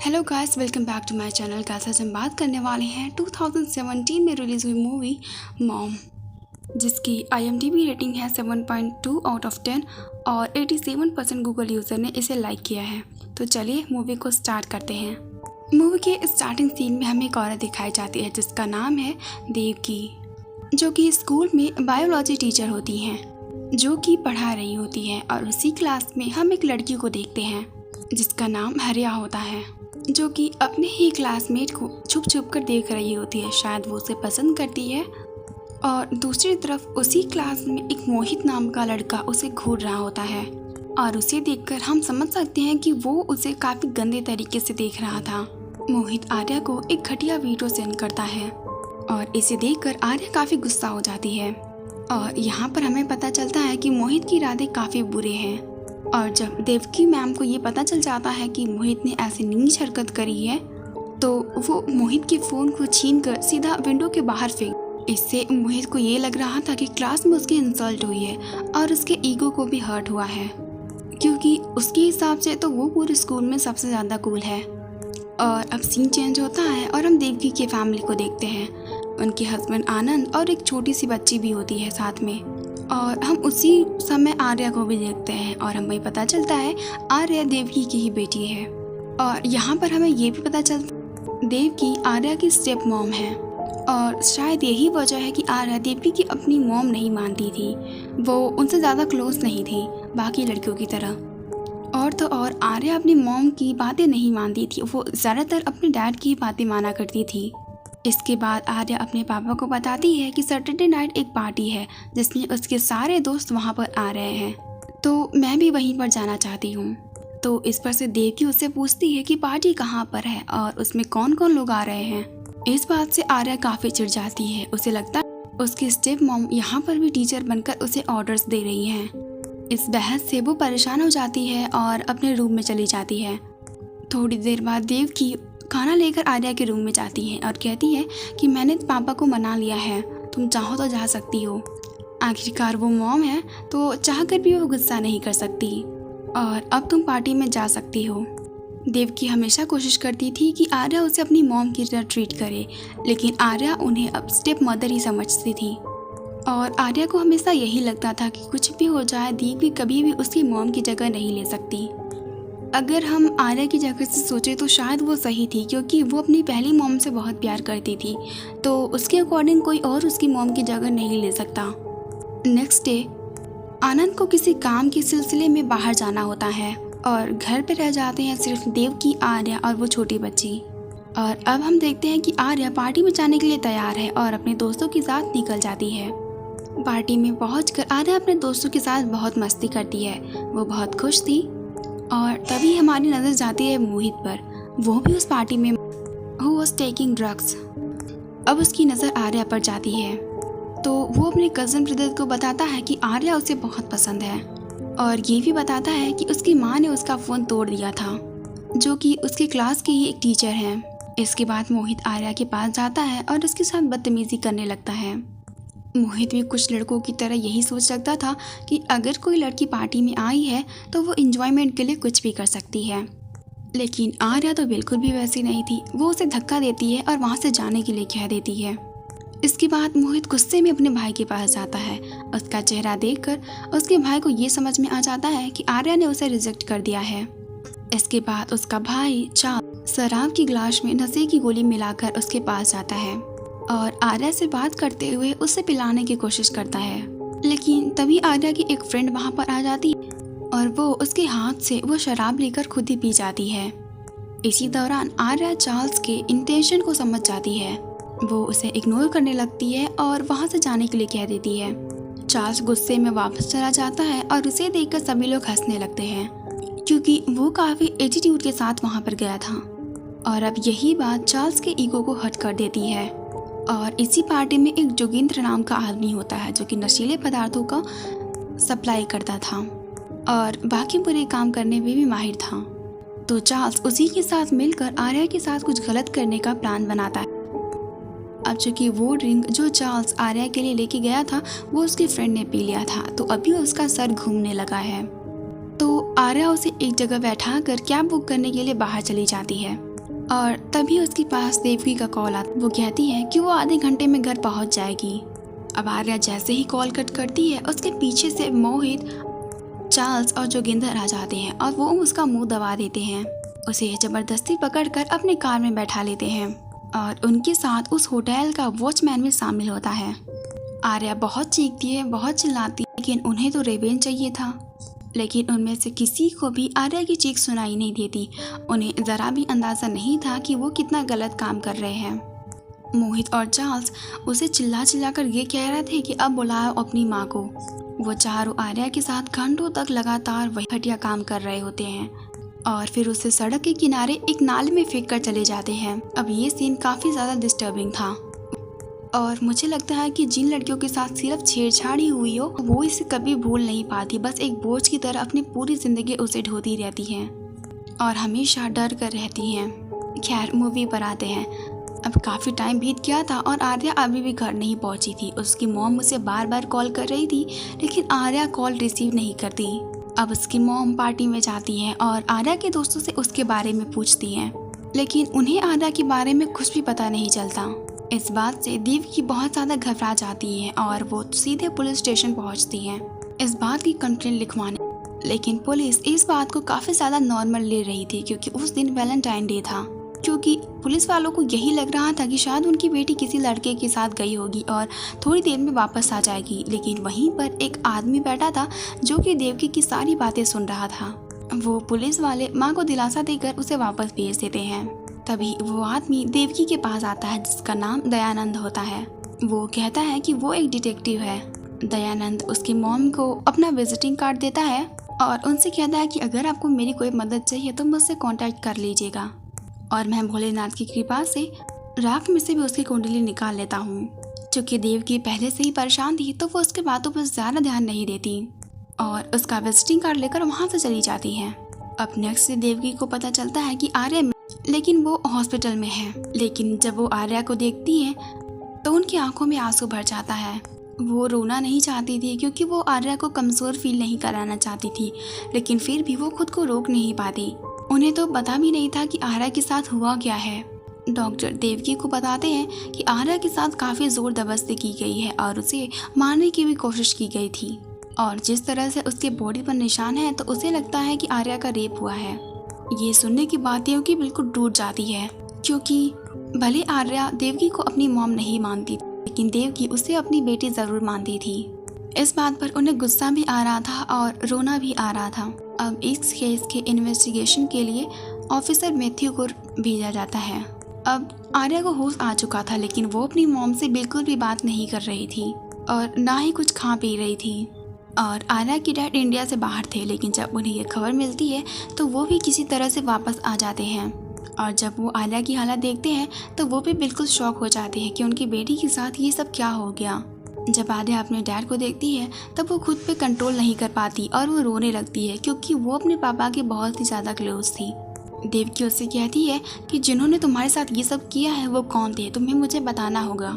Hello guys, welcome back to my channel. Guys, आज हम बात करने वाले हैं 2017 में रिलीज़ हुई मूवी मॉम, जिसकी IMDb रेटिंग है 7.2 आउट ऑफ 10 और 87% गूगल यूज़र ने इसे लाइक किया है। तो चलिए मूवी को स्टार्ट करते हैं। मूवी के स्टार्टिंग सीन में हमें एक औरत दिखाई जाती है जिसका नाम है देवकी, जो कि स्कूल में बायोलॉजी टीचर होती हैं, जो कि पढ़ा रही होती है। और उसी क्लास में हम एक लड़की को देखते हैं जिसका नाम हरिया होता है, जो कि अपने ही क्लासमेट को छुप छुप कर देख रही होती है। शायद वो उसे पसंद करती है। और दूसरी तरफ उसी क्लास में एक मोहित नाम का लड़का उसे घूर रहा होता है और उसे देखकर हम समझ सकते हैं कि वो उसे काफ़ी गंदे तरीके से देख रहा था। मोहित आर्या को एक घटिया वीडियो सेंड करता है और इसे देखकर आर्या काफ़ी गुस्सा हो जाती है। और यहाँ पर हमें पता चलता है कि मोहित के इरादे काफ़ी बुरे हैं। और जब देवकी मैम को ये पता चल जाता है कि मोहित ने ऐसी नीच हरकत करी है, तो वो मोहित के फ़ोन को छीनकर सीधा विंडो के बाहर फेंक। इससे मोहित को ये लग रहा था कि क्लास में उसकी इंसल्ट हुई है और उसके ईगो को भी हर्ट हुआ है, क्योंकि उसके हिसाब से तो वो पूरे स्कूल में सबसे ज़्यादा कूल है। और अब सीन चेंज होता है और हम देवकी के फैमिली को देखते हैं। उनके हस्बैंड आनंद और एक छोटी सी बच्ची भी होती है साथ में। और हम उसी समय आर्या को भी देखते हैं और हमें पता चलता है आर्या देवकी की ही बेटी है। और यहाँ पर हमें ये भी पता चलता देवकी आर्या की स्टेप मॉम है। और शायद यही वजह है कि आर्या देवकी की अपनी मॉम नहीं मानती थी। वो उनसे ज़्यादा क्लोज नहीं थी बाकी लड़कियों की तरह। और तो और आर्या अपनी मॉम की बातें नहीं मानती थी, वो ज़्यादातर अपने डैड की बातें माना करती थी। इसके बाद आर्या अपने पापा को बताती है कि सैटरडे नाइट एक पार्टी है जिसमें उसके सारे दोस्त वहाँ पर आ रहे हैं, तो मैं भी वहीं पर जाना चाहती हूँ। तो इस पर से देवकी उससे पूछती है कि पार्टी कहाँ पर है और उसमें कौन कौन लोग आ रहे हैं। इस बात से आर्या काफ़ी चिढ़ जाती है। उसे लगता है उसकी स्टेप मॉम यहाँ पर भी टीचर बनकर उसे ऑर्डर्स दे रही हैं। इस बहस से वो परेशान हो जाती है और अपने रूम में चली जाती है। थोड़ी देर बाद देवकी खाना लेकर आर्या के रूम में जाती है और कहती है कि मैंने पापा को मना लिया है, तुम चाहो तो जा सकती हो। आखिरकार वो मॉम है तो चाहकर भी वो गुस्सा नहीं कर सकती और अब तुम पार्टी में जा सकती हो। देवकी हमेशा कोशिश करती थी कि आर्या उसे अपनी मॉम की तरह ट्रीट करे, लेकिन आर्या उन्हें अब स्टेप मदर ही समझती थी। और आर्या को हमेशा यही लगता था कि कुछ भी हो जाए देवकी कभी भी उसकी मॉम की जगह नहीं ले सकती। अगर हम आर्या की जगह से सोचें तो शायद वो सही थी, क्योंकि वो अपनी पहली मॉम से बहुत प्यार करती थी, तो उसके अकॉर्डिंग कोई और उसकी मॉम की जगह नहीं ले सकता। नेक्स्ट डे आनंद को किसी काम के सिलसिले में बाहर जाना होता है और घर पे रह जाते हैं सिर्फ देवकी, आर्या और वो छोटी बच्ची। और अब हम देखते हैं कि आर्या पार्टी में जाने के लिए तैयार है और अपने दोस्तों के साथ निकल जाती है। पार्टी में पहुंचकर आर्या अपने दोस्तों के साथ बहुत मस्ती करती है, वो बहुत खुश थी। और तभी हमारी नज़र जाती है मोहित पर। वो भी उस पार्टी में हु वाज टेकिंग ड्रग्स। अब उसकी नज़र आर्या पर जाती है तो वो अपने कज़न ब्रदर को बताता है कि आर्या उसे बहुत पसंद है और ये भी बताता है कि उसकी माँ ने उसका फ़ोन तोड़ दिया था, जो कि उसके क्लास के ही एक टीचर हैं। इसके बाद मोहित आर्या के पास जाता है और उसके साथ बदतमीज़ी करने लगता है। मोहित भी कुछ लड़कों की तरह यही सोच सकता था कि अगर कोई लड़की पार्टी में आई है तो वो एंजॉयमेंट के लिए कुछ भी कर सकती है, लेकिन आर्या तो बिल्कुल भी वैसी नहीं थी। वो उसे धक्का देती है और वहाँ से जाने के लिए कह देती है। इसके बाद मोहित गुस्से में अपने भाई के पास जाता है। उसका चेहरा देखकर उसके भाई को ये समझ में आ जाता है कि आर्या ने उसे रिजेक्ट कर दिया है। इसके बाद उसका भाई चार्ल्स शराब की ग्लास में नशे की गोली मिलाकर उसके पास जाता है और आर्या से बात करते हुए उसे पिलाने की कोशिश करता है, लेकिन तभी आर्या की एक फ्रेंड वहाँ पर आ जाती है और वो उसके हाथ से वो शराब लेकर खुद ही पी जाती है। इसी दौरान आर्या चार्ल्स के इंटेंशन को समझ जाती है। वो उसे इग्नोर करने लगती है और वहाँ से जाने के लिए कह देती है। चार्ल्स गुस्से में वापस चला जाता है और उसे देखकर सभी लोग हंसने लगते हैं, क्योंकि वो काफ़ी एटीट्यूड के साथ वहाँ पर गया था। और अब यही बात चार्ल्स के ईगो को हर्ट कर देती है। और इसी पार्टी में एक जोगिंद्र नाम का आदमी होता है जो कि नशीले पदार्थों का सप्लाई करता था और बाकी बुरे काम करने में भी माहिर था। तो चार्ल्स उसी के साथ मिलकर आर्या के साथ कुछ गलत करने का प्लान बनाता है। अब चूंकि वो ड्रिंक जो चार्ल्स आर्या के लिए लेके गया था वो उसके फ्रेंड ने पी लिया था, तो अभी उसका सर घूमने लगा है। तो आर्या उसे एक जगह बैठा कर कैब बुक करने के लिए बाहर चली जाती है। और तभी उसके पास देवकी का कॉल आता। वो कहती है कि वो आधे घंटे में घर पहुंच जाएगी। अब आर्या जैसे ही कॉल कट करती है, उसके पीछे से मोहित, चार्ल्स और जोगिंदर आ जाते हैं और वो उसका मुंह दबा देते हैं। उसे जबरदस्ती पकड़कर अपने कार में बैठा लेते हैं और उनके साथ उस होटल का वॉचमैन भी शामिल होता है। आर्या बहुत चीखती है, बहुत चिल्लाती है, लेकिन उन्हें तो रिवेंज चाहिए था। लेकिन उनमें से किसी को भी आर्या की चीख सुनाई नहीं देती। उन्हें ज़रा भी अंदाज़ा नहीं था कि वो कितना गलत काम कर रहे हैं। मोहित और चार्ल्स उसे चिल्ला चिल्ला कर ये कह रहे थे कि अब बुलाओ अपनी माँ को। वो चारों आर्या के साथ घंटों तक लगातार वही घटिया काम कर रहे होते हैं और फिर उसे सड़क के किनारे एक नाले में फेंक कर चले जाते हैं। अब ये सीन काफ़ी ज़्यादा डिस्टर्बिंग था और मुझे लगता है कि जिन लड़कियों के साथ सिर्फ छेड़छाड़ ही हुई हो वो इसे कभी भूल नहीं पाती। बस एक बोझ की तरह अपनी पूरी ज़िंदगी उसे ढोती रहती हैं और हमेशा डर कर रहती हैं। खैर, मूवी पर आते हैं। अब काफ़ी टाइम बीत गया था और आर्या अभी भी घर नहीं पहुंची थी। उसकी मॉम उसे बार बार कॉल कर रही थी, लेकिन आर्या कॉल रिसीव नहीं करती। अब उसकी मॉम पार्टी में जाती हैं और आर्या के दोस्तों से उसके बारे में पूछती हैं, लेकिन उन्हें आर्या के बारे में कुछ भी पता नहीं चलता। इस बात से देवकी बहुत ज़्यादा घबरा जाती है और वो सीधे पुलिस स्टेशन पहुंचती हैं इस बात की कंप्लेंट लिखवाने। लेकिन पुलिस इस बात को काफ़ी ज़्यादा नॉर्मल ले रही थी क्योंकि उस दिन वैलेंटाइन डे था। क्योंकि पुलिस वालों को यही लग रहा था कि शायद उनकी बेटी किसी लड़के के साथ गई होगी और थोड़ी देर में वापस आ जाएगी। लेकिन वहीं पर एक आदमी बैठा था जो कि देवकी की सारी बातें सुन रहा था। वो पुलिस वाले माँ को दिलासा देकर उसे वापस भेज देते हैं। तभी वो आदमी देवकी के पास आता है जिसका नाम दयानंद होता है। वो कहता है कि वो एक डिटेक्टिव है। दयानंद उसकी मॉम को अपना विजिटिंग कार्ड देता है और उनसे कहता है कि अगर आपको मेरी कोई मदद चाहिए तो मुझसे कांटेक्ट कर लीजिएगा और मैं भोलेनाथ की कृपा से राख में से भी उसकी कुंडली निकाल लेता हूँ। चूँकि देवकी पहले से ही परेशान थी तो वो उसके बातों पर ज़्यादा ध्यान नहीं देती और उसका विजिटिंग कार्ड लेकर वहाँ से चली जाती है। अब नेक्स्ट से देवकी को पता चलता है कि आर्या लेकिन वो हॉस्पिटल में है। लेकिन जब वो आर्या को देखती है तो उनकी आंखों में आंसू भर जाता है। वो रोना नहीं चाहती थी क्योंकि वो आर्या को कमज़ोर फील नहीं कराना चाहती थी, लेकिन फिर भी वो खुद को रोक नहीं पाती। उन्हें तो पता भी नहीं था कि आर्या के साथ हुआ क्या है। डॉक्टर देवकी को बताते हैं कि आर्या के साथ काफ़ी ज़ोर जबरदस्ती की गई है और उसे मारने की भी कोशिश की गई थी और जिस तरह से उसके बॉडी पर निशान है तो उसे लगता है कि आर्या का रेप हुआ है। ये सुनने की बात देवकी बिल्कुल टूट जाती है क्योंकि भले आर्या देवकी को अपनी मॉम नहीं मानती लेकिन देवकी उसे अपनी बेटी ज़रूर मानती थी। इस बात पर उन्हें गुस्सा भी आ रहा था और रोना भी आ रहा था। अब इस केस के इन्वेस्टिगेशन के लिए ऑफिसर मैथ्यू को भेजा जाता है। अब आर्या को होश आ चुका था लेकिन वो अपनी मॉम से बिल्कुल भी बात नहीं कर रही थी और ना ही कुछ खा पी रही थी। और आर्या के डैड इंडिया से बाहर थे, लेकिन जब उन्हें यह खबर मिलती है तो वो भी किसी तरह से वापस आ जाते हैं और जब वो आर्या की हालत देखते हैं तो वो भी बिल्कुल शॉक हो जाते हैं कि उनकी बेटी के साथ ये सब क्या हो गया। जब आर्या अपने डैड को देखती है तब वो खुद पे कंट्रोल नहीं कर पाती और वो रोने लगती है क्योंकि वो अपने पापा के बहुत ही ज़्यादा क्लोज थी। देवकी उससे कहती है कि जिन्होंने तुम्हारे साथ ये सब किया है वो कौन थे, तुम्हें मुझे बताना होगा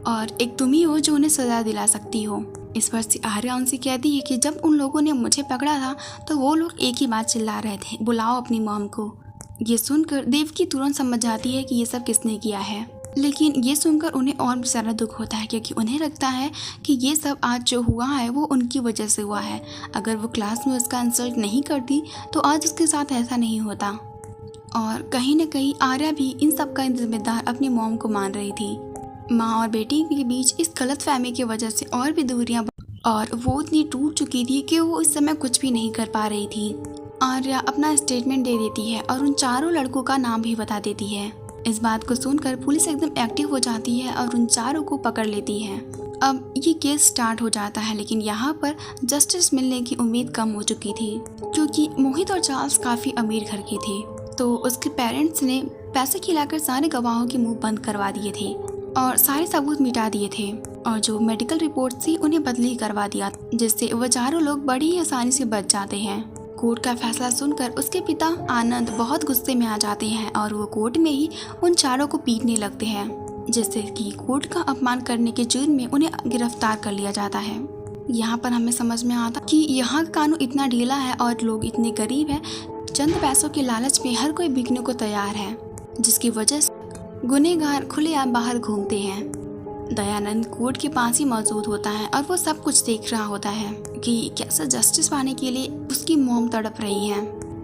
और एक तुम ही हो जो उन्हें सजा दिला सकती हो। इस पर से आर्या उनसे कहती है कि जब उन लोगों ने मुझे पकड़ा था तो वो लोग एक ही बात चिल्ला रहे थे, बुलाओ अपनी मॉम को। ये सुनकर देवकी तुरंत समझ जाती है कि ये सब किसने किया है, लेकिन ये सुनकर उन्हें और भी ज़्यादा दुख होता है क्योंकि उन्हें लगता है कि ये सब आज जो हुआ है वो उनकी वजह से हुआ है। अगर वो क्लास में उसका इंसल्ट नहीं करती तो आज उसके साथ ऐसा नहीं होता। और कहीं ना कहीं आर्या भी इन सब का जिम्मेदार अपनी मॉम को मान रही थी। माँ और बेटी के बीच इस गलतफहमी की वजह से और भी दूरियां और वो इतनी टूट चुकी थी कि वो इस समय कुछ भी नहीं कर पा रही थी। आर्या अपना स्टेटमेंट दे देती है और उन चारों लड़कों का नाम भी बता देती है। इस बात को सुनकर पुलिस एकदम एक्टिव हो जाती है और उन चारों को पकड़ लेती है। अब ये केस स्टार्ट हो जाता है, लेकिन यहाँ पर जस्टिस मिलने की उम्मीद कम हो चुकी थी क्योंकि मोहित और चार्ल्स काफ़ी अमीर घर के थे, तो उसके पेरेंट्स ने पैसे खिलाकर सारे गवाहों के मुंह बंद करवा दिए थे और सारे सबूत मिटा दिए थे और जो मेडिकल रिपोर्ट थी उन्हें बदली करवा दिया, जिससे वो चारों लोग बड़ी ही आसानी से बच जाते हैं। कोर्ट का फैसला सुनकर उसके पिता आनंद बहुत गुस्से में आ जाते हैं और वो कोर्ट में ही उन चारों को पीटने लगते हैं, जिससे कि कोर्ट का अपमान करने के जुर्म में उन्हें गिरफ्तार कर लिया जाता है। यहाँ पर हमें समझ में आता कि यहाँ का कानून इतना ढीला है और लोग इतने गरीब हैं, चंद पैसों के लालच में हर कोई बिकने को तैयार है। जिसकी वजह से गुनहगार खुलेआम बाहर घूमते हैं। दयानंद कोर्ट के पास ही मौजूद होता है और वो सब कुछ देख रहा होता है कि कैसे जस्टिस पाने के लिए उसकी मॉम तड़प रही है।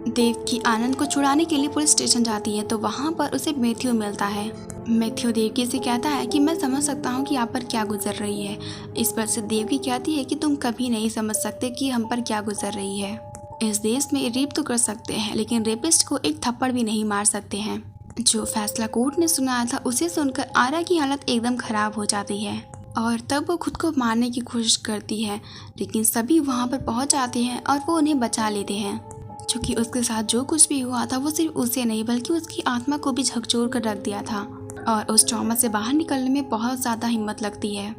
देव की आनंद को छुड़ाने के लिए पुलिस स्टेशन जाती है तो वहाँ पर उसे मैथ्यू मिलता है। मैथ्यू देवकी से कहता है कि मैं समझ सकता हूँ कि आप पर क्या गुजर रही है। इस पर से देवकी कहती है कि तुम कभी नहीं समझ सकते कि हम पर क्या गुजर रही है। इस देश में रेप तो कर सकते हैं लेकिन रेपिस्ट को एक थप्पड़ भी नहीं मार सकते हैं। जो फैसला कोर्ट ने सुनाया था उसे सुनकर आर्या की हालत एकदम खराब हो जाती है और तब वो खुद को मारने की कोशिश करती है, लेकिन सभी वहाँ पर पहुँच जाते हैं और वो उन्हें बचा लेते हैं। क्योंकि उसके साथ जो कुछ भी हुआ था वो सिर्फ उसे नहीं बल्कि उसकी आत्मा को भी झकझोर कर रख दिया था और उस ट्रॉमा से बाहर निकलने में बहुत ज़्यादा हिम्मत लगती है।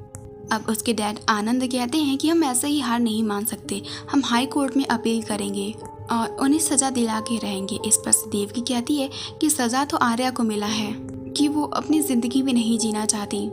अब उसके डैड आनंद कहते हैं कि हम ऐसे ही हार नहीं मान सकते, हम हाई कोर्ट में अपील करेंगे और उन्हें सज़ा दिला के रहेंगे। इस पर देवकी कहती है कि सज़ा तो आर्या को मिला है कि वो अपनी ज़िंदगी भी नहीं जीना चाहती।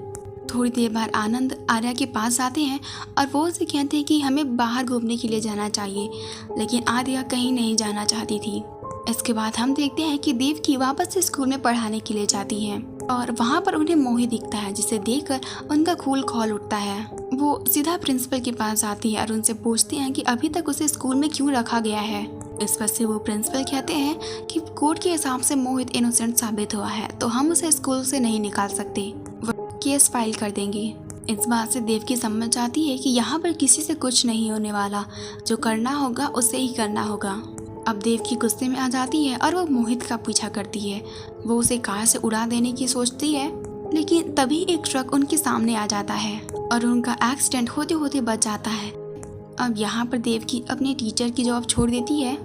थोड़ी देर बाद आनंद आर्या के पास आते हैं और वो उसे कहते हैं कि हमें बाहर घूमने के लिए जाना चाहिए, लेकिन आर्या कहीं नहीं जाना चाहती थी। इसके बाद हम देखते हैं कि देवकी वापस से स्कूल में पढ़ाने के लिए जाती है और वहाँ पर उन्हें मोहित दिखता है, जिसे देखकर उनका खून खौल उठता है। वो सीधा प्रिंसिपल के पास जाती है और उनसे पूछते हैं कि अभी तक उसे स्कूल में क्यों रखा गया है। इस पर से वो प्रिंसिपल कहते हैं कि कोर्ट के हिसाब से मोहित इनोसेंट साबित हुआ है तो हम उसे स्कूल से नहीं निकाल सकते, वो केस फाइल कर देंगे। इस बात से देवकी समझ जाती है कि यहाँ पर किसी से कुछ नहीं होने वाला, जो करना होगा उसे ही करना होगा। अब देवकी गुस्से में आ जाती है और वो मोहित का पीछा करती है। वो उसे कार से उड़ा देने की सोचती है, लेकिन तभी एक ट्रक उनके सामने आ जाता है और उनका एक्सीडेंट होते होते बच जाता है। अब यहाँ पर देवकी अपने टीचर की जॉब छोड़ देती है।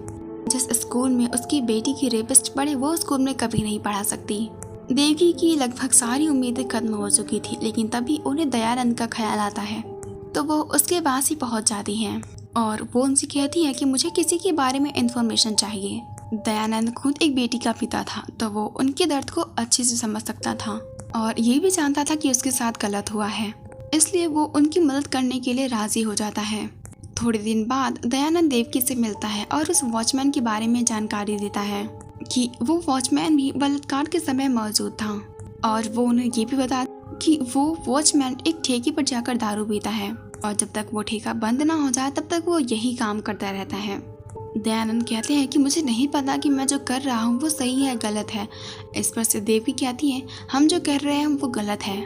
जिस स्कूल में उसकी बेटी की रेपिस्ट पढ़े वो स्कूल में कभी नहीं पढ़ा सकती। देवकी की लगभग सारी उम्मीदें खत्म हो चुकी थी, लेकिन तभी उन्हें दयानंद का ख्याल आता है तो वो उसके पास ही पहुंच जाती हैं और वो उनसे कहती है कि मुझे किसी के बारे में इंफॉर्मेशन चाहिए। दयानंद खुद एक बेटी का पिता था तो वो उनके दर्द को अच्छे से समझ सकता था और ये भी जानता था कि उसके साथ गलत हुआ है, इसलिए वो उनकी मदद करने के लिए राजी हो जाता है। थोड़े दिन बाद दयानंद देवकी से मिलता है और उस वॉचमैन के बारे में जानकारी देता है कि वो वॉचमैन भी बलात्कार के समय मौजूद था और वो उन्हें ये भी बता कि वो वॉचमैन एक ठेके पर जाकर दारू पीता है और जब तक वो ठेका बंद ना हो जाए तब तक वो यही काम करता रहता है। दयानंद कहते हैं कि मुझे नहीं पता कि मैं जो कर रहा हूँ वो सही है गलत है। इस पर से देवकी कहती है हम जो कर रहे हैं वो गलत है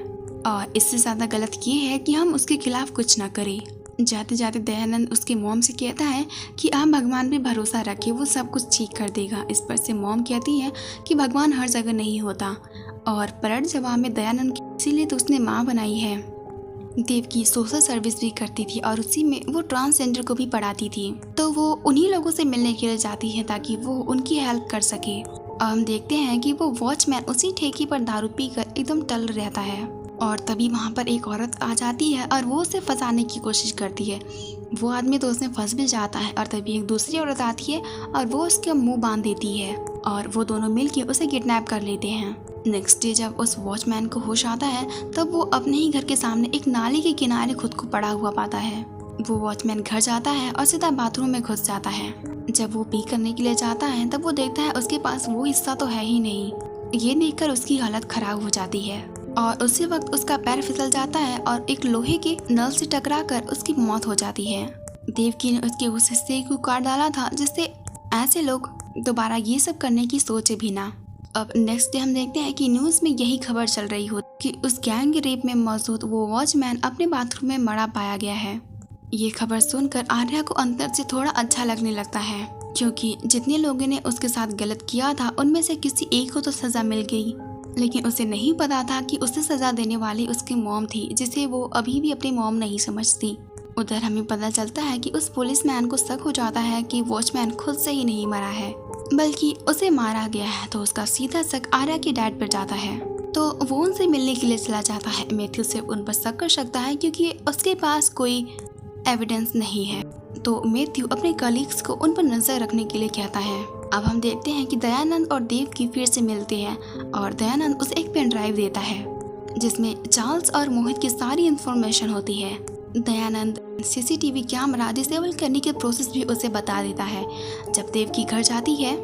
और इससे ज़्यादा गलत ये है कि हम उसके खिलाफ कुछ ना करें। जाते जाते दयानंद उसके मॉम से कहता है कि आप भगवान पे भरोसा रखें, वो सब कुछ ठीक कर देगा। इस पर से मॉम कहती है कि भगवान हर जगह नहीं होता और पलट जवाब में दयानंद इसीलिए तो उसने माँ बनाई है। देवकी सोशल सर्विस भी करती थी और उसी में वो ट्रांसजेंडर को भी पढ़ाती थी, तो वो उन्हीं लोगों से मिलने के लिए जाती है ताकि वो उनकी हेल्प कर सके। और हम देखते हैं कि वो वॉचमैन उसी ठेके पर दारू पीकर एकदम टल रहता है और तभी वहाँ पर एक औरत आ जाती है और वो उसे फंसाने की कोशिश करती है। वो आदमी तो उसमें फंस भी जाता है और तभी एक दूसरी औरत आती है और वो उसका मुंह बांध देती है और वो दोनों मिलकर उसे किडनैप कर लेते हैं। नेक्स्ट डे जब उस वॉचमैन को होश आता है तब वो अपने ही घर के सामने एक नाली के किनारे खुद को पड़ा हुआ पाता है। वो वॉचमैन घर जाता है और सीधा बाथरूम में घुस जाता है। जब वो पी करने के लिए जाता है तब वो देखता है उसके पास वो हिस्सा तो है ही नहीं। ये देखकर उसकी हालत खराब हो जाती है और उसी वक्त उसका पैर फिसल जाता है और एक लोहे के नल से टकराकर उसकी मौत हो जाती है। देवकी ने उसके उस हिस्से को काट डाला था जिससे ऐसे लोग दोबारा ये सब करने की सोचे भी ना। अब नेक्स्ट डे हम देखते हैं कि न्यूज़ में यही खबर चल रही हो कि उस गैंग रेप में मौजूद वो वॉचमैन अपने बाथरूम में मरा पाया गया है। ये खबर सुनकर आर्या को अंदर से थोड़ा अच्छा लगने लगता है, क्योंकि जितने लोगों ने उसके साथ गलत किया था उनमें से किसी एक को तो सजा मिल गई, लेकिन उसे नहीं पता था कि उसे सजा देने वाली उसकी मॉम थी, जिसे वो अभी भी अपनी मॉम नहीं समझती। उधर हमें पता चलता है कि उस पुलिसमैन को शक हो जाता है कि वॉचमैन खुद से ही नहीं मरा है बल्कि उसे मारा गया है, तो उसका सीधा शक आर्या के डैड पर जाता है। तो वो उनसे मिलने के लिए चला जाता है। मैथ्यू से उन पर शक कर सकता है क्योंकि उसके पास कोई एविडेंस नहीं है, तो मैथ्यू अपने कलीग्स को उन पर नजर रखने के लिए कहता है। अब हम देखते हैं कि दयानंद और देवकी फिर से मिलते हैं और दयानंद उसे एक पेन ड्राइव देता है जिसमें चार्ल्स और मोहित की सारी इंफॉर्मेशन होती है। दयानंद CCTV कैमरा डिसेबल करने के प्रोसेस भी उसे बता देता है। जब देवकी घर जाती है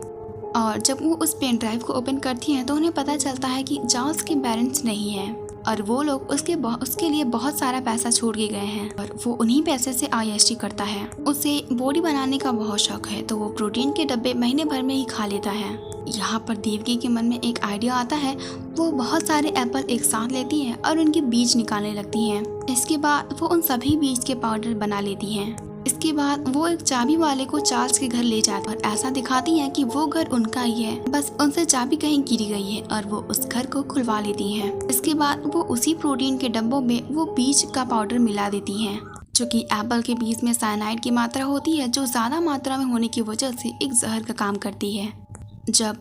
और जब वो उस पेन ड्राइव को ओपन करती हैं तो उन्हें पता चलता है कि चार्ल्स के पेरेंट्स नहीं हैं और वो लोग उसके लिए बहुत सारा पैसा छोड़ के गए हैं और वो उन्हीं पैसे से IST करता है। उसे बॉडी बनाने का बहुत शौक है तो वो प्रोटीन के डब्बे महीने भर में ही खा लेता है। यहाँ पर देवकी के मन में एक आइडिया आता है। वो बहुत सारे एप्पल एक साथ लेती है और उनके बीज निकालने लगती है। इसके बाद वो उन सभी बीज के पाउडर बना लेती है। इसके बाद वो एक चाबी वाले को चार्ल्स के घर ले जाकर और ऐसा दिखाती है कि वो घर उनका ही है, बस उनसे चाबी कहीं गिरी गई है और वो उस घर को खुलवा लेती है। इसके बाद वो उसी प्रोटीन के डब्बों में वो बीज का पाउडर मिला देती है जो कि एप्पल के बीज में साइनाइड की मात्रा होती है जो ज्यादा मात्रा में होने की वजह से एक जहर का काम करती है। जब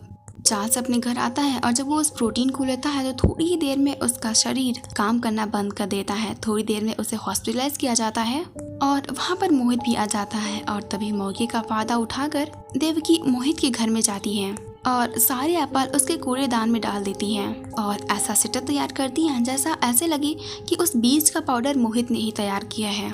चार्ल्स अपने घर आता है और जब वो उस प्रोटीन को लेता है तो थोड़ी ही देर में उसका शरीर काम करना बंद कर देता है। थोड़ी देर में उसे हॉस्पिटलाइज किया जाता है और वहाँ पर मोहित भी आ जाता है और तभी मौके का फायदा उठाकर देवकी मोहित के घर में जाती है और सारे एप्पल उसके कूड़ेदान में डाल देती है और ऐसा सेटअप तैयार करती है जैसा ऐसे लगे कि उस बीज का पाउडर मोहित ने ही तैयार किया है।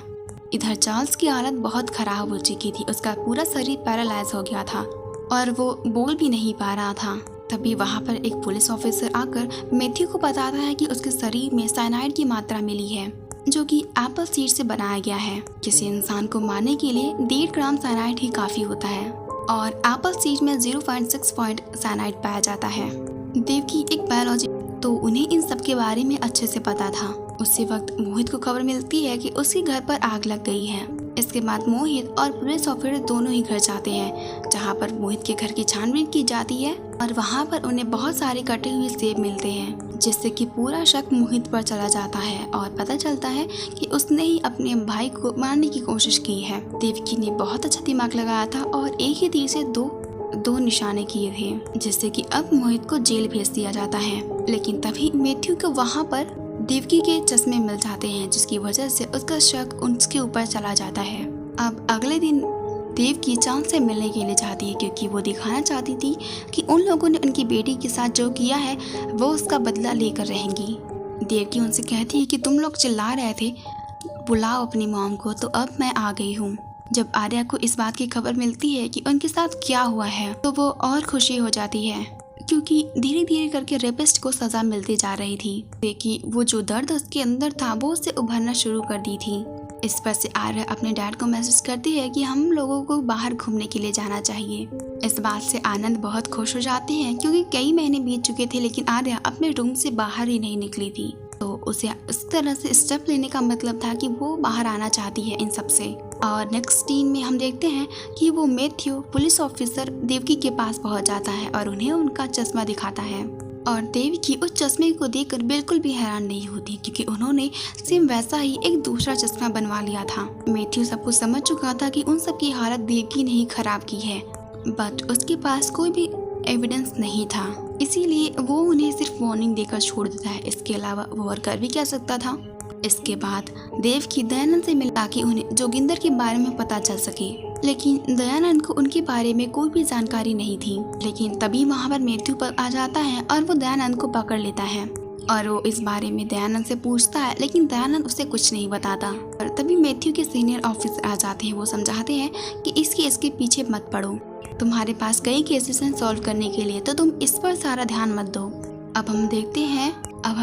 इधर चार्ल्स की हालत बहुत खराब हो चुकी थी। उसका पूरा शरीर पैरालाइज हो गया था और वो बोल भी नहीं पा रहा था। तभी वहाँ पर एक पुलिस ऑफिसर आकर मैथ्यू को बताता है कि उसके शरीर में साइनाइड की मात्रा मिली है जो कि एप्पल सीड से बनाया गया है। किसी इंसान को मारने के लिए 1.5 ग्राम साइनाइड ही काफी होता है और एप्पल सीड में 0.6 पॉइंट साइनाइड पाया जाता है। देवकी एक बायोलॉजी तो उन्हें इन सब के बारे में अच्छे से पता था। उसी वक्त मोहित को खबर मिलती है कि उसके घर पर आग लग गई है। इसके बाद मोहित और पुलिस ऑफिसर दोनों ही घर जाते हैं जहां पर मोहित के घर की छानबीन की जाती है और वहां पर उन्हें बहुत सारे कटे हुए सेब मिलते हैं जिससे कि पूरा शक मोहित पर चला जाता है और पता चलता है कि उसने ही अपने भाई को मारने की कोशिश की है। देवकी ने बहुत अच्छा दिमाग लगाया था और एक ही तीर से दो निशाने किए थे जिससे कि अब मोहित को जेल भेज दिया जाता है। लेकिन तभी मैथ्यू को वहाँ पर देवकी के चश्मे मिल जाते हैं जिसकी वजह से उसका शक उसके ऊपर चला जाता है। अब अगले दिन देवकी चांद से मिलने के लिए जाती है क्योंकि वो दिखाना चाहती थी कि उन लोगों ने उनकी बेटी के साथ जो किया है वो उसका बदला लेकर रहेंगी। देवकी उनसे कहती है कि तुम लोग चिल्ला रहे थे बुलाओ अपनी मॉम को, तो अब मैं आ गई हूँ। जब आर्या को इस बात की खबर मिलती है कि उनके साथ क्या हुआ है तो वो और खुशी हो जाती है क्योंकि धीरे धीरे करके रेपिस्ट को सजा मिलती जा रही थी कि वो जो दर्द उसके अंदर था वो उससे उभरना शुरू कर दी थी। इस पर से आर्या अपने डैड को मैसेज करती है कि हम लोगों को बाहर घूमने के लिए जाना चाहिए। इस बात से आनंद बहुत खुश हो जाते हैं क्योंकि कई महीने बीत चुके थे लेकिन आर्या अपने रूम से बाहर ही नहीं निकली थी। तो उसे इस तरह से स्टेप लेने का मतलब था कि वो बाहर आना चाहती है इन सब से। और नेक्स्ट सीन में हम देखते हैं कि वो मैथ्यू पुलिस ऑफिसर देवकी के पास पहुंच जाता है और उन्हें उनका चश्मा दिखाता है और देवकी उस चश्मे को देखकर बिल्कुल भी हैरान नहीं होती क्योंकि उन्होंने सेम वैसा ही एक दूसरा चश्मा बनवा लिया था। मैथ्यू सब कुछ समझ चुका था कि उन सब की हालत देवकी ने ही खराब की है बट उसके पास कोई भी एविडेंस नहीं था, इसीलिए वो उन्हें सिर्फ वार्निंग देकर छोड़ देता है। इसके अलावा वो और कर भी क्या सकता था। इसके बाद देवकी दयानंद से मिला ताकि उन्हें जोगिंदर के बारे में पता चल सके, लेकिन दयानंद को उनके बारे में कोई भी जानकारी नहीं थी। लेकिन तभी वहाँ पर मैथ्यू पर आ जाता है और वो दयानंद को पकड़ लेता है और वो इस बारे में दयानंद से पूछता है लेकिन दयानंद उसे कुछ नहीं बताता। और तभी मैथ्यू के सीनियर ऑफिसर आ जाते हैं। वो समझाते हैं कि इस केस के पीछे मत पड़ो, तुम्हारे पास कई केसेस हैं सॉल्व करने के लिए, तो तुम इस पर सारा ध्यान मत दो। अब हम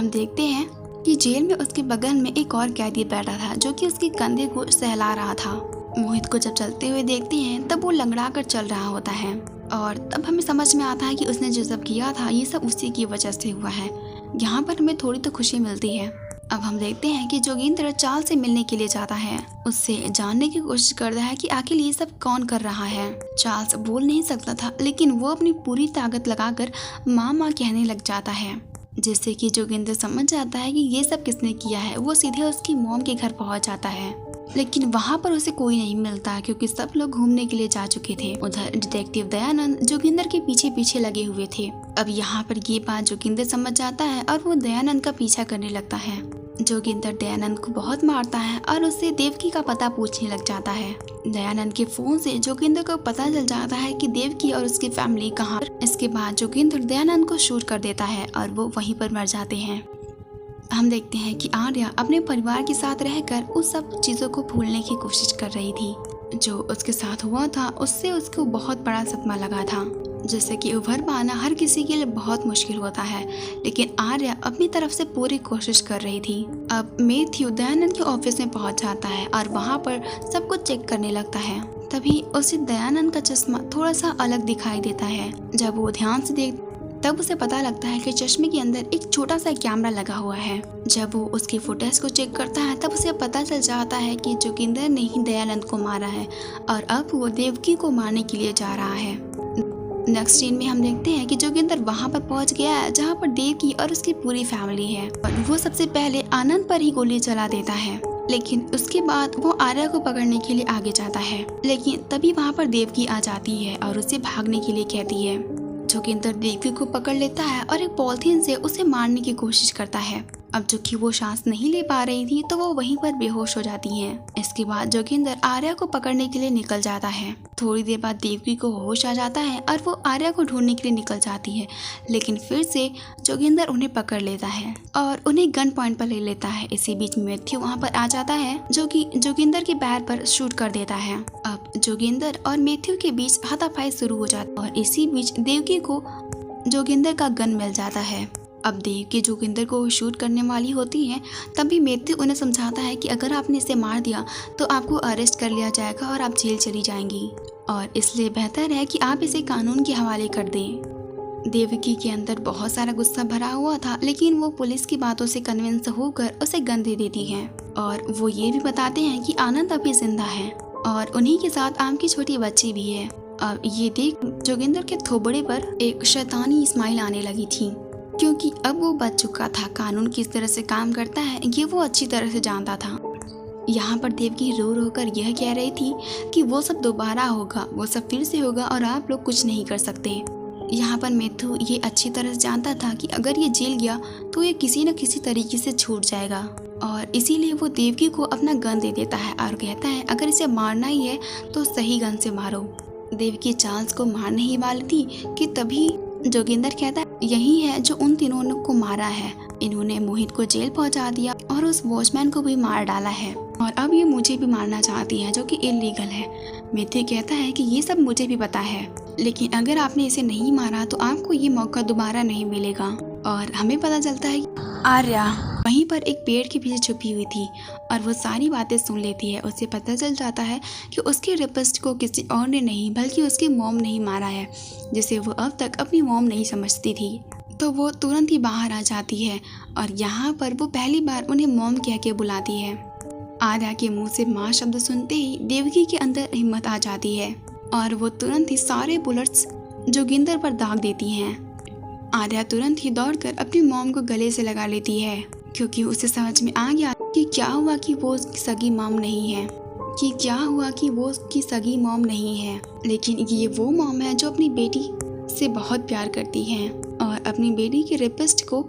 देखते हैं कि जेल में उसके बगल में एक और कैदी बैठा था जो कि उसके कंधे को सहला रहा था। मोहित को जब चलते हुए देखते हैं तब वो लंगड़ा कर चल रहा होता है और तब हमें समझ में आता है कि उसने जो सब किया था ये सब उसी की वजह से हुआ है। यहाँ पर हमें थोड़ी तो खुशी मिलती है। अब हम देखते हैं कि जोगिंदर चार्ल्स से मिलने के लिए जाता है, उससे जानने की कोशिश करता है कि आखिर ये सब कौन कर रहा है। चार्ल्स बोल नहीं सकता था लेकिन वो अपनी पूरी ताकत लगाकर माँ कहने लग जाता है जिससे कि जोगिंदर समझ जाता है कि ये सब किसने किया है। वो सीधे उसकी मॉम के घर पहुंच जाता है लेकिन वहाँ पर उसे कोई नहीं मिलता क्योंकि सब लोग घूमने के लिए जा चुके थे। उधर डिटेक्टिव दयानंद जोगिंदर के पीछे पीछे लगे हुए थे। अब यहाँ पर ये बात जोगिंदर समझ जाता है और वो दयानंद का पीछा करने लगता है। जोगिंदर दयानंद को बहुत मारता है और उससे देवकी का पता पूछने लग जाता है। दयानंद के फोन से जोगिंदर को पता चल जाता है कि देवकी और उसकी फैमिली कहाँ। इसके बाद जोगिंदर दयानंद को शूट कर देता है और वो वहीं पर मर जाते हैं। हम देखते हैं कि आर्या अपने परिवार के साथ रहकर उस सब चीजों को भूलने की कोशिश कर रही थी। जो उसके साथ हुआ था उससे उसको बहुत बड़ा सदमा लगा था। जैसे कि उभर पाना हर किसी के लिए बहुत मुश्किल होता है, लेकिन आर्या अपनी तरफ से पूरी कोशिश कर रही थी। अब मैथ्यू दयानंद के ऑफिस में पहुंच जाता है और वहां पर सब कुछ चेक करने लगता है। तभी उसे दयानंद का चश्मा थोड़ा सा अलग दिखाई देता है। जब वो ध्यान से देख तब उसे पता लगता है कि चश्मे के अंदर एक छोटा सा कैमरा लगा हुआ है। जब वो उसकी फुटेज को चेक करता है तब उसे पता चल जाता है कि जोगिंदर ने ही दयानंद को मारा है और अब वो देवकी को मारने के लिए जा रहा है। नेक्स्ट सीन में हम देखते हैं कि जोगिंदर वहां पर पहुंच गया है जहां पर देवकी और उसकी पूरी फैमिली है और वो सबसे पहले आनंद पर ही गोली चला देता है, लेकिन उसके बाद वो आर्या को पकड़ने के लिए आगे जाता है। लेकिन तभी वहां पर देवकी आ जाती है और उसे भागने के लिए कहती है। जोगिंदर देवकी को पकड़ लेता है और एक पॉलिथीन से उसे मारने की कोशिश करता है। अब जो कि वो सांस नहीं ले पा रही थी तो वो वहीं पर बेहोश हो जाती हैं। इसके बाद जोगिंदर आर्या को पकड़ने के लिए निकल जाता है। थोड़ी देर बाद देवकी को होश आ जाता है और वो आर्या को ढूंढने के लिए निकल जाती है, लेकिन फिर से जोगिंदर उन्हें पकड़ लेता है और उन्हें गन पॉइंट पर ले लेता है। इसी बीच मैथ्यू वहाँ पर आ जाता है जो कि जोगिंदर के पैर पर शूट कर देता है। अब जोगिंदर और मैथ्यू के बीच हाथापाई शुरू हो जाता है और इसी बीच देवकी को जोगिंदर का गन मिल जाता है। अब देवकी जोगिंदर को शूट करने वाली होती है, तभी मैथ्यू उन्हें समझाता है कि अगर आपने इसे मार दिया तो आपको अरेस्ट कर लिया जाएगा और आप जेल चली जाएंगी और इसलिए बेहतर है कि आप इसे कानून के हवाले कर दें। देवकी के अंदर बहुत सारा गुस्सा भरा हुआ था, लेकिन वो पुलिस की बातों से कन्विंस होकर उसे गन दे देती है और वो ये भी बताते हैं कि आनंद अभी जिंदा है और उन्हीं के साथ आम की छोटी बच्ची भी है। अब ये देख जोगिंदर के थोबड़े पर एक शैतानी स्माइल आने लगी थी, क्योंकि अब वो बच चुका था। कानून किस तरह से काम करता है ये वो अच्छी तरह से जानता था। यहाँ पर देवकी रो रो कर यह कह रही थी कि वो सब दोबारा होगा, वो सब फिर से होगा और आप लोग कुछ नहीं कर सकते। यहाँ पर मैथ्यू ये अच्छी तरह से जानता था कि अगर ये जेल गया तो ये किसी न किसी तरीके से छूट जाएगा और इसीलिए वो देवकी को अपना गन दे देता है और कहता है अगर इसे मारना ही है तो सही गन से मारो। देवकी चार्ल्स को मारने ही वाली थी कि तभी जोगिंदर कहता है यही है जो उन तीनों को मारा है, इन्होंने मोहित को जेल पहुंचा दिया और उस वॉचमैन को भी मार डाला है और अब ये मुझे भी मारना चाहती है जो कि इलीगल है। मैथ्यू कहता है कि ये सब मुझे भी पता है, लेकिन अगर आपने इसे नहीं मारा तो आपको ये मौका दोबारा नहीं मिलेगा। और हमें पता चलता है आर्या वहीं पर एक पेड़ के पीछे छुपी हुई थी और वो सारी बातें सुन लेती है। उसे पता चल जाता है कि उसके रेपिस्ट को किसी और ने नहीं बल्कि उसकी मॉम ने ही मारा है, जिसे वो अब तक अपनी मॉम नहीं समझती थी। तो वो तुरंत ही बाहर आ जाती है और यहाँ पर वो पहली बार उन्हें मॉम कह के बुलाती है। आर्या के मुंह से माँ शब्द सुनते ही देवकी के अंदर हिम्मत आ जाती है और वो तुरंत ही सारे बुलेट्स जोगिंदर पर दाग देती हैं। आर्या तुरंत ही दौड़कर अपनी मॉम को गले से लगा लेती है, क्योंकि उसे समझ में आ गया कि क्या हुआ कि वो उसकी सगी मॉम नहीं है, लेकिन ये वो मॉम है जो अपनी बेटी से बहुत प्यार करती है और अपनी बेटी के रेपिस्ट को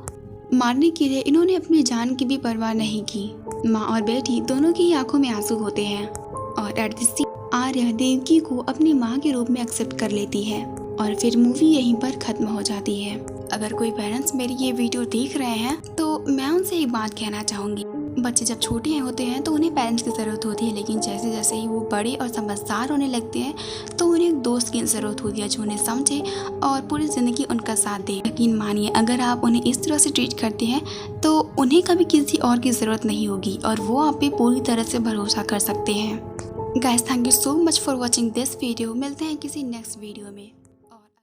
मारने के लिए इन्होंने अपनी जान की भी परवाह नहीं की। माँ और बेटी दोनों की आंखों में आंसू होते हैं और एट दिस आर्या देवकी को अपनी माँ के रूप में एक्सेप्ट कर लेती है और फिर मूवी यहीं पर खत्म हो जाती है। अगर कोई पेरेंट्स मेरी ये वीडियो देख रहे हैं तो मैं उनसे एक बात कहना चाहूँगी, बच्चे जब छोटे होते हैं तो उन्हें पेरेंट्स की ज़रूरत होती है, लेकिन जैसे जैसे ही वो बड़े और समझदार होने लगते हैं तो उन्हें एक दोस्त की ज़रूरत होती है जो उन्हें समझे और पूरी ज़िंदगी उनका साथ दे। यकीन मानिए अगर आप उन्हें इस तरह से ट्रीट करते हैं तो उन्हें कभी किसी और की ज़रूरत नहीं होगी और वो आप पे पूरी तरह से भरोसा कर सकते हैं। Guys, thank you so much for watching this video. मिलते हैं किसी नेक्स्ट वीडियो में।